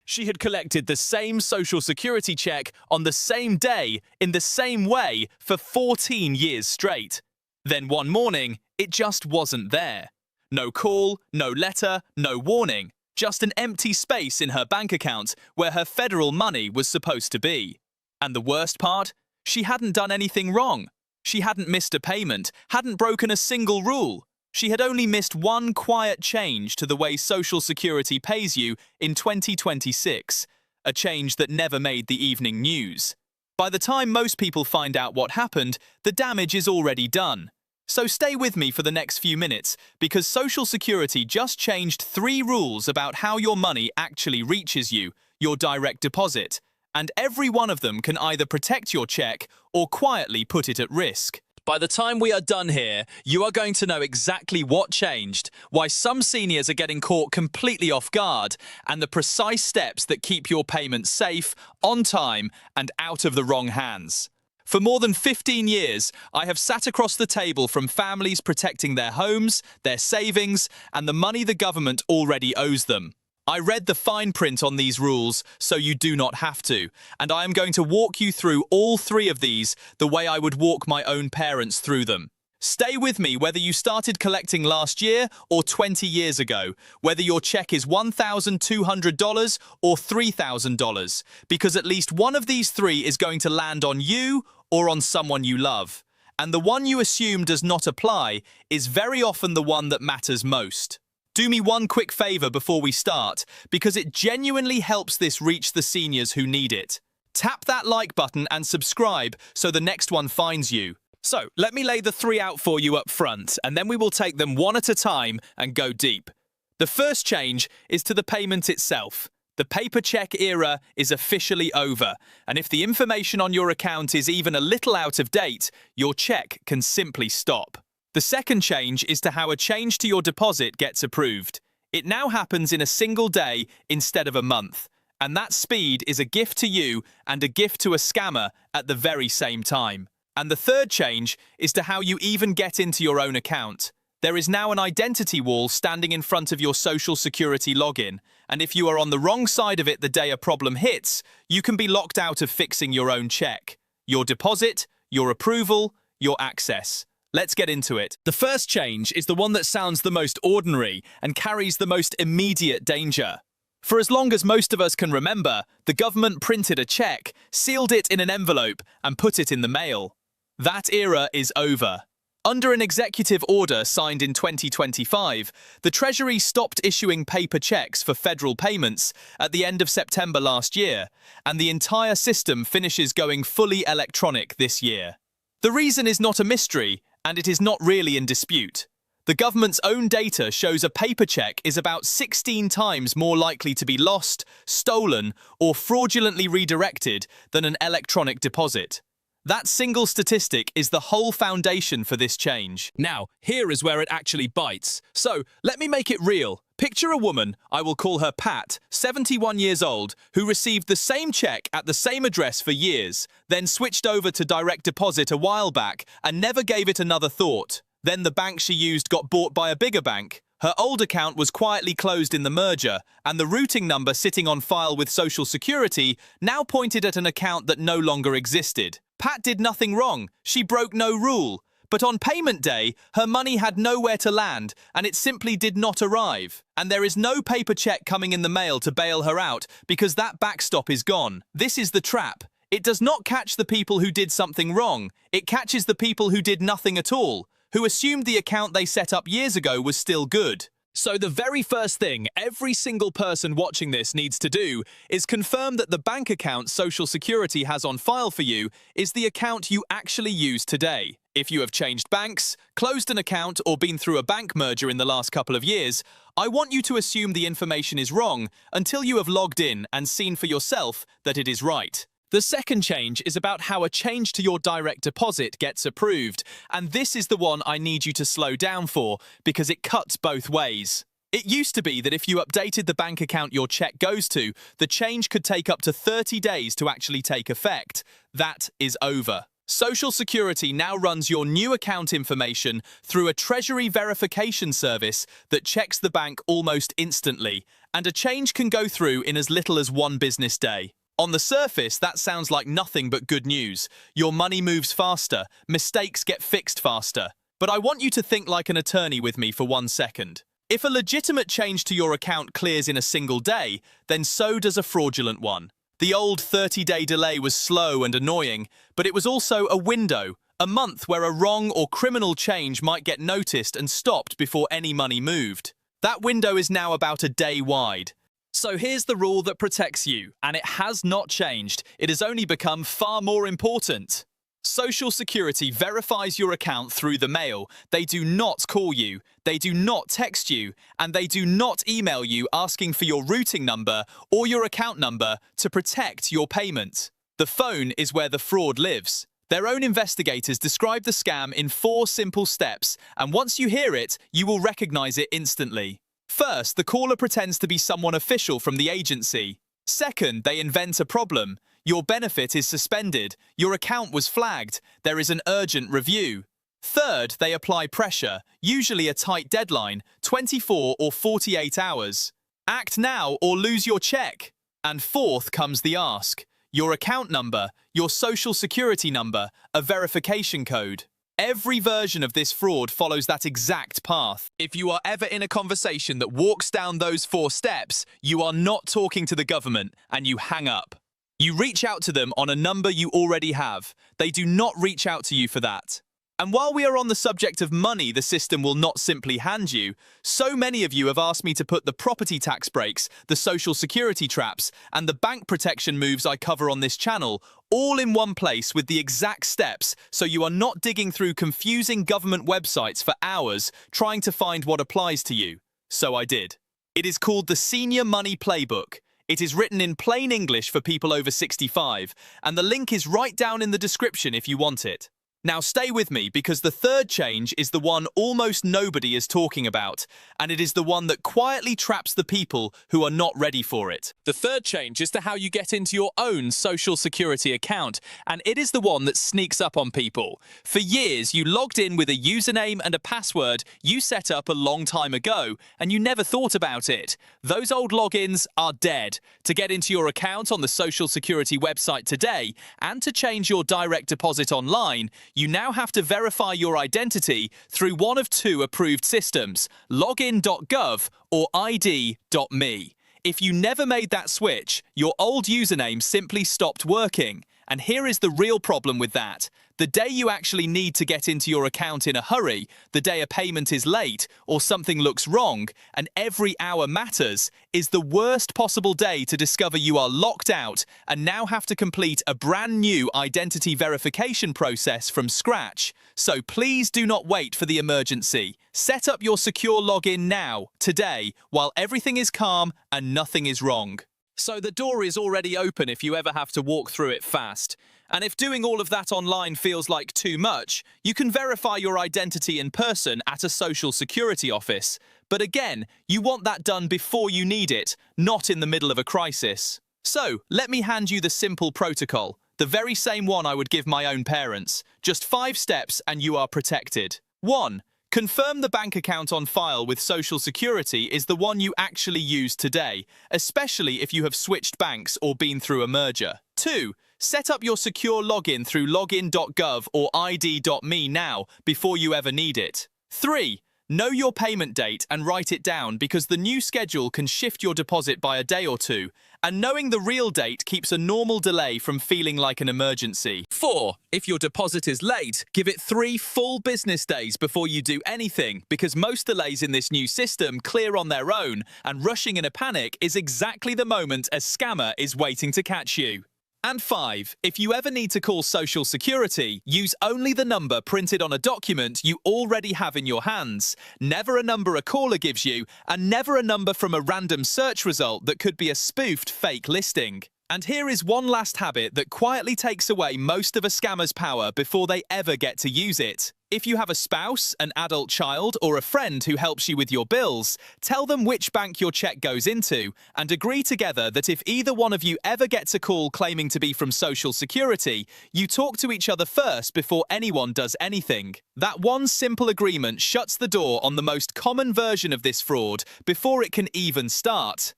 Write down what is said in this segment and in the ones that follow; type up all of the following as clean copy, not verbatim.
She had collected the same Social Security check on the same day, in the same way, for 14 years straight. Then one morning, it just wasn't there. No call, no letter, no warning. Just an empty space in her bank account where her federal money was supposed to be. And the worst part? She hadn't done anything wrong. She hadn't missed a payment, hadn't broken a single rule. She had only missed one quiet change to the way Social Security pays you in 2026, a change that never made the evening news. By the time most people find out what happened, the damage is already done. So stay with me for the next few minutes, because Social Security just changed 3 rules about how your money actually reaches you, your direct deposit, and every one of them can either protect your check or quietly put it at risk. By the time we are done here, you are going to know exactly what changed, why some seniors are getting caught completely off guard, and the precise steps that keep your payments safe, on time, and out of the wrong hands. For more than 15 years, I have sat across the table from families protecting their homes, their savings, and the money the government already owes them. I read the fine print on these rules, so you do not have to, and I am going to walk you through all 3 of these the way I would walk my own parents through them. Stay with me whether you started collecting last year or 20 years ago, whether your check is $1,200 or $3,000, because at least one of these 3 is going to land on you or on someone you love. And the one you assume does not apply is very often the one that matters most. Do me one quick favor before we start, because it genuinely helps this reach the seniors who need it. Tap that like button and subscribe so the next one finds you. So, let me lay the 3 out for you up front, and then we will take them one at a time and go deep. The first change is to the payment itself. The paper check era is officially over, and if the information on your account is even a little out of date, your check can simply stop. The second change is to how a change to your deposit gets approved. It now happens in a single day instead of a month, and that speed is a gift to you and a gift to a scammer at the very same time. And the third change is to how you even get into your own account. There is now an identity wall standing in front of your Social Security login, and if you are on the wrong side of it the day a problem hits, you can be locked out of fixing your own check, your deposit, your approval, your access. Let's get into it. The first change is the one that sounds the most ordinary and carries the most immediate danger. For as long as most of us can remember, the government printed a check, sealed it in an envelope, and put it in the mail. That era is over. Under an executive order signed in 2025, the Treasury stopped issuing paper checks for federal payments at the end of September last year, and the entire system finishes going fully electronic this year. The reason is not a mystery, and it is not really in dispute. The government's own data shows a paper check is about 16 times more likely to be lost, stolen, or fraudulently redirected than an electronic deposit. That single statistic is the whole foundation for this change. Now, here is where it actually bites. So, let me make it real. Picture a woman, I will call her Pat, 71 years old, who received the same check at the same address for years, then switched over to direct deposit a while back and never gave it another thought. Then the bank she used got bought by a bigger bank. Her old account was quietly closed in the merger, and the routing number sitting on file with Social Security now pointed at an account that no longer existed. Pat did nothing wrong. She broke no rule. But on payment day, her money had nowhere to land, and it simply did not arrive. And there is no paper check coming in the mail to bail her out, because that backstop is gone. This is the trap. It does not catch the people who did something wrong. It catches the people who did nothing at all, who assumed the account they set up years ago was still good. So the very first thing every single person watching this needs to do is confirm that the bank account Social Security has on file for you is the account you actually use today. If you have changed banks, closed an account, or been through a bank merger in the last couple of years, I want you to assume the information is wrong until you have logged in and seen for yourself that it is right. The second change is about how a change to your direct deposit gets approved, and this is the one I need you to slow down for because it cuts both ways. It used to be that if you updated the bank account your check goes to, the change could take up to 30 days to actually take effect. That is over. Social Security now runs your new account information through a Treasury verification service that checks the bank almost instantly, and a change can go through in as little as one business day. On the surface, that sounds like nothing but good news. Your money moves faster, mistakes get fixed faster. But I want you to think like an attorney with me for 1 second. If a legitimate change to your account clears in a single day, then so does a fraudulent one. The old 30-day delay was slow and annoying, but it was also a window, a month where a wrong or criminal change might get noticed and stopped before any money moved. That window is now about a day wide. So here's the rule that protects you, and it has not changed. It has only become far more important. Social Security verifies your account through the mail. They do not call you, they do not text you, and they do not email you asking for your routing number or your account number to protect your payment. The phone is where the fraud lives. Their own investigators describe the scam in 4 simple steps, and once you hear it, you will recognize it instantly. First, the caller pretends to be someone official from the agency. Second, they invent a problem. Your benefit is suspended. Your account was flagged. There is an urgent review. Third, they apply pressure, usually a tight deadline, 24 or 48 hours. Act now or lose your check. And fourth comes the ask. Your account number, your social security number, a verification code. Every version of this fraud follows that exact path. If you are ever in a conversation that walks down those 4 steps, you are not talking to the government and you hang up. You reach out to them on a number you already have. They do not reach out to you for that. And while we are on the subject of money the system will not simply hand you, so many of you have asked me to put the property tax breaks, the social security traps, and the bank protection moves I cover on this channel, all in one place with the exact steps so you are not digging through confusing government websites for hours trying to find what applies to you. So I did. It is called the Senior Money Playbook. It is written in plain English for people over 65, and the link is right down in the description if you want it. Now stay with me because the third change is the one almost nobody is talking about, and it is the one that quietly traps the people who are not ready for it. The third change is to how you get into your own social security account, and it is the one that sneaks up on people. For years, you logged in with a username and a password you set up a long time ago, and you never thought about it. Those old logins are dead. To get into your account on the Social Security website today, and to change your direct deposit online, you now have to verify your identity through one of 2 approved systems, login.gov or id.me. If you never made that switch, your old username simply stopped working. And here is the real problem with that. The day you actually need to get into your account in a hurry, the day a payment is late or something looks wrong, and every hour matters, is the worst possible day to discover you are locked out and now have to complete a brand new identity verification process from scratch. So please do not wait for the emergency. Set up your secure login now, today, while everything is calm and nothing is wrong. So the door is already open if you ever have to walk through it fast. And if doing all of that online feels like too much, you can verify your identity in person at a social security office. But again, you want that done before you need it, not in the middle of a crisis. So, let me hand you the simple protocol, the very same one I would give my own parents. Just 5 steps and you are protected. 1. Confirm the bank account on file with Social Security is the one you actually use today, especially if you have switched banks or been through a merger. 2. Set up your secure login through login.gov or id.me now, before you ever need it. 3. Know your payment date and write it down because the new schedule can shift your deposit by a day or 2, and knowing the real date keeps a normal delay from feeling like an emergency. 4. If your deposit is late, give it 3 full business days before you do anything, because most delays in this new system clear on their own, and rushing in a panic is exactly the moment a scammer is waiting to catch you. And 5. If you ever need to call Social Security, use only the number printed on a document you already have in your hands. Never a number a caller gives you, and never a number from a random search result that could be a spoofed fake listing. And here is one last habit that quietly takes away most of a scammer's power before they ever get to use it. If you have a spouse, an adult child, or a friend who helps you with your bills, tell them which bank your check goes into, and agree together that if either one of you ever gets a call claiming to be from Social Security, you talk to each other first before anyone does anything. That one simple agreement shuts the door on the most common version of this fraud before it can even start.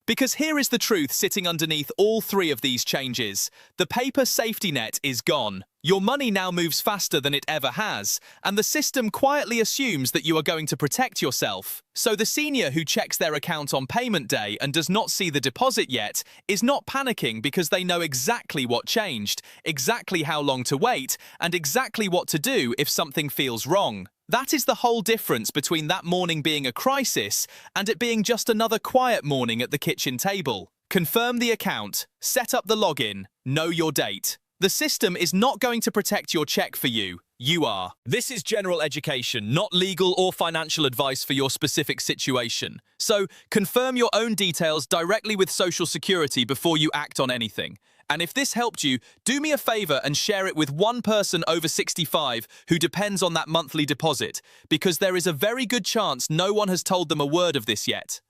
Because here is the truth sitting underneath all three of these changes. The paper safety net is gone. Your money now moves faster than it ever has, and the system quietly assumes that you are going to protect yourself. So the senior who checks their account on payment day and does not see the deposit yet is not panicking because they know exactly what changed, exactly how long to wait, and exactly what to do if something feels wrong. That is the whole difference between that morning being a crisis and it being just another quiet morning at the kitchen table. Confirm the account, set up the login, know your date. The system is not going to protect your check for you. You are. This is general education, not legal or financial advice for your specific situation. So, confirm your own details directly with Social Security before you act on anything. And if this helped you, do me a favor and share it with one person over 65 who depends on that monthly deposit, because there is a very good chance no one has told them a word of this yet.